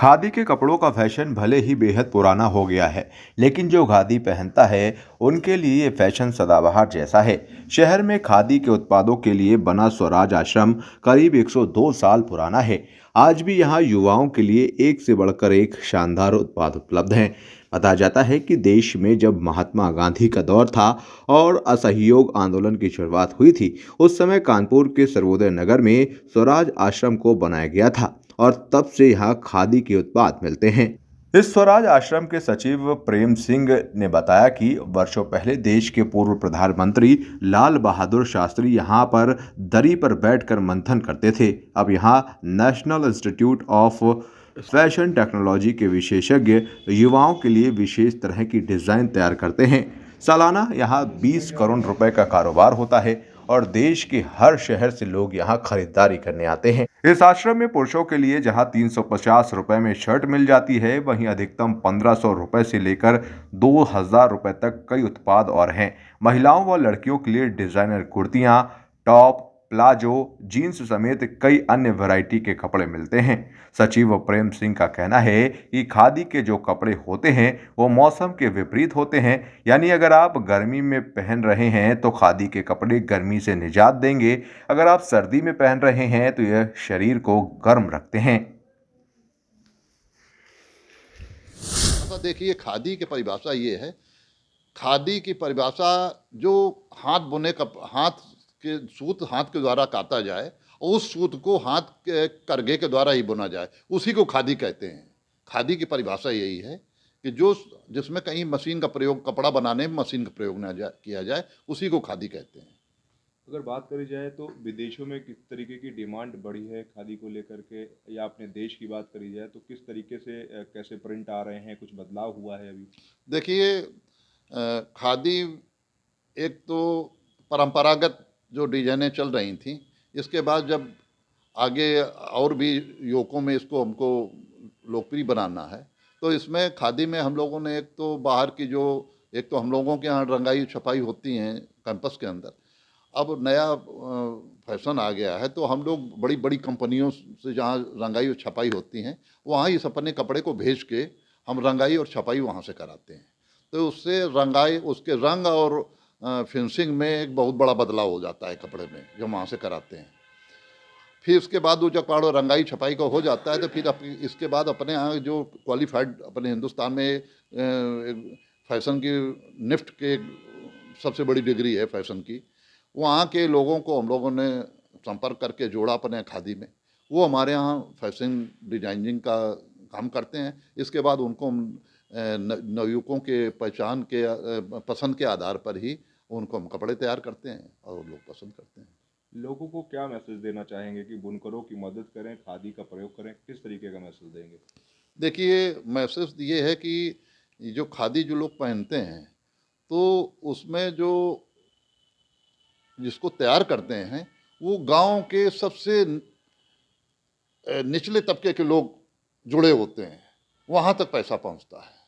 खादी के कपड़ों का फैशन भले ही बेहद पुराना हो गया है, लेकिन जो खादी पहनता है उनके लिए ये फैशन सदाबहार जैसा है। शहर में खादी के उत्पादों के लिए बना स्वराज आश्रम करीब 102 साल पुराना है। आज भी यहाँ युवाओं के लिए एक से बढ़कर एक शानदार उत्पाद उपलब्ध हैं। बताया जाता है कि देश में जब महात्मा गांधी का दौर था और असहयोग आंदोलन की शुरुआत हुई थी, उस समय कानपुर के सर्वोदय नगर में स्वराज आश्रम को बनाया गया था और तब से यहाँ खादी के उत्पाद मिलते हैं। इस स्वराज आश्रम के सचिव प्रेम सिंह ने बताया कि वर्षों पहले देश के पूर्व प्रधानमंत्री लाल बहादुर शास्त्री यहाँ पर दरी पर बैठकर मंथन करते थे। अब यहाँ national institute of fashion technology के विशेषज्ञ युवाओं के लिए विशेष तरह की डिज़ाइन तैयार करते हैं। सालाना यहाँ 20 करोड़ रुपए का कारोबार होता है और देश के हर शहर से लोग यहाँ खरीदारी करने आते हैं। इस आश्रम में पुरुषों के लिए जहाँ 350 रुपए में शर्ट मिल जाती है, वहीं अधिकतम 1500 रुपए से लेकर 2000 रुपए तक कई उत्पाद और हैं। महिलाओं व लड़कियों के लिए डिजाइनर कुर्तियाँ, टॉप, प्लाजो, जीन्स समेत कई अन्य वैरायटी के कपड़े मिलते हैं। सचिव प्रेम सिंह का कहना है कि खादी के जो कपड़े होते हैं वो मौसम के विपरीत होते हैं, यानी अगर आप गर्मी में पहन रहे हैं तो खादी के कपड़े गर्मी से निजात देंगे, अगर आप सर्दी में पहन रहे हैं तो यह शरीर को गर्म रखते हैं। देखिए, खादी की परिभाषा ये है, खादी की परिभाषा जो हाथ के सूत हाथ के द्वारा काता जाए और उस सूत को हाथ के करघे के द्वारा ही बुना जाए, उसी को खादी कहते हैं। खादी की परिभाषा यही है कि जिसमें कहीं मशीन का प्रयोग, कपड़ा बनाने में मशीन का प्रयोग ना किया जाए, उसी को खादी कहते हैं। अगर बात करी जाए तो विदेशों में किस तरीके की डिमांड बढ़ी है खादी को लेकर के, या अपने देश की बात करी जाए तो किस तरीके से कैसे प्रिंट आ रहे हैं, कुछ बदलाव हुआ है अभी? देखिए, खादी एक तो परंपरागत जो डिजाइनें चल रही थी, इसके बाद जब आगे और भी युवकों में इसको हमको लोकप्रिय बनाना है, तो इसमें खादी में हम लोगों ने एक तो हम लोगों के यहाँ रंगाई छपाई होती हैं कैंपस के अंदर। अब नया फैशन आ गया है, तो हम लोग बड़ी बड़ी कंपनियों से जहाँ रंगाई और छपाई होती हैं, वहाँ इस अपने कपड़े को भेज के हम रंगाई और छपाई वहाँ से कराते हैं। तो उससे रंगाई, उसके रंग और फिनिशिंग में एक बहुत बड़ा बदलाव हो जाता है कपड़े में, जो वहाँ से कराते हैं। फिर इसके बाद वो जब कपड़ा रंगाई छपाई का हो जाता है, तो फिर इसके बाद अपने यहाँ जो क्वालिफाइड, अपने हिंदुस्तान में फैशन की निफ्ट के सबसे बड़ी डिग्री है फैशन की, वहाँ के लोगों को हम लोगों ने संपर्क करके जोड़ा अपने खादी में। वो हमारे यहाँ फैशन डिजाइनिंग का काम करते हैं। इसके बाद उनको नवयुवकों के पसंद के आधार पर ही उनको हम कपड़े तैयार करते हैं और लोग पसंद करते हैं। लोगों को क्या मैसेज देना चाहेंगे कि बुनकरों की मदद करें, खादी का प्रयोग करें, किस तरीके का मैसेज देंगे? देखिए, मैसेज ये है कि जो खादी जो लोग पहनते हैं, तो उसमें जिसको तैयार करते हैं वो गांव के सबसे निचले तबके के लोग जुड़े होते हैं, वहाँ तक पैसा पहुँचता है।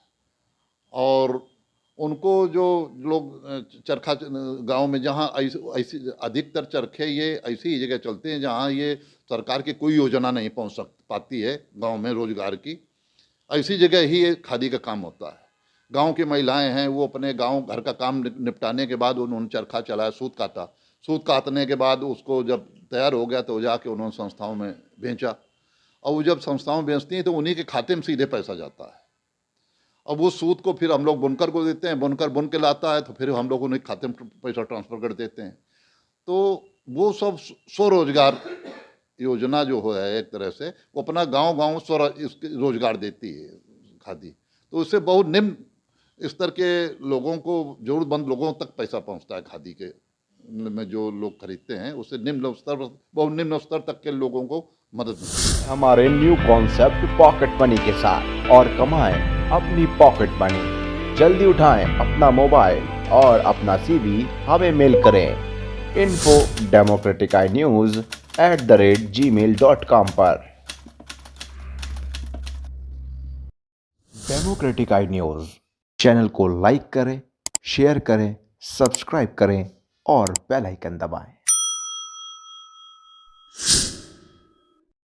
और उनको जो लोग चरखा गांव में, जहाँ ऐसी अधिकतर चरखे ये ऐसी ही जगह चलते हैं जहाँ ये सरकार की कोई योजना नहीं पहुँच पाती है गांव में रोजगार की, ऐसी जगह ही ये खादी का काम होता है। गांव की महिलाएं हैं, वो अपने गांव घर का काम निपटाने के बाद उन्होंने चरखा चलाया, सूत काटने के बाद उसको जब तैयार हो गया तो जाके उन्होंने संस्थाओं में बेचा, और वो जब संस्थाओं में बेचती हैं तो उन्हीं के खाते में सीधे पैसा जाता है। अब वो सूत को फिर हम लोग बुनकर को देते हैं, बुनकर बुन के लाता है, तो फिर हम लोग उन्हें खाते में पैसा ट्रांसफ़र कर देते हैं। तो वो सब स्वरोजगार योजना जो है, एक तरह से वो अपना गांव रोजगार देती है खादी। तो उससे बहुत निम्न स्तर के लोगों को, जरूरतमंद लोगों तक पैसा पहुंचता है खादी के में। जो लोग खरीदते हैं उससे बहुत निम्न स्तर तक के लोगों को मदद मिलती है। हमारे न्यू कॉन्सेप्ट पॉकेट मनी के साथ और कमाएं अपनी पॉकेट मनी। जल्दी उठाएं अपना मोबाइल और अपना CV हमें मेल करें info@democraticnews@gmail.com पर। डेमोक्रेटिक आई न्यूज़ चैनल को लाइक करें, शेयर करें, सब्सक्राइब करें और बेल आइकन दबाएं।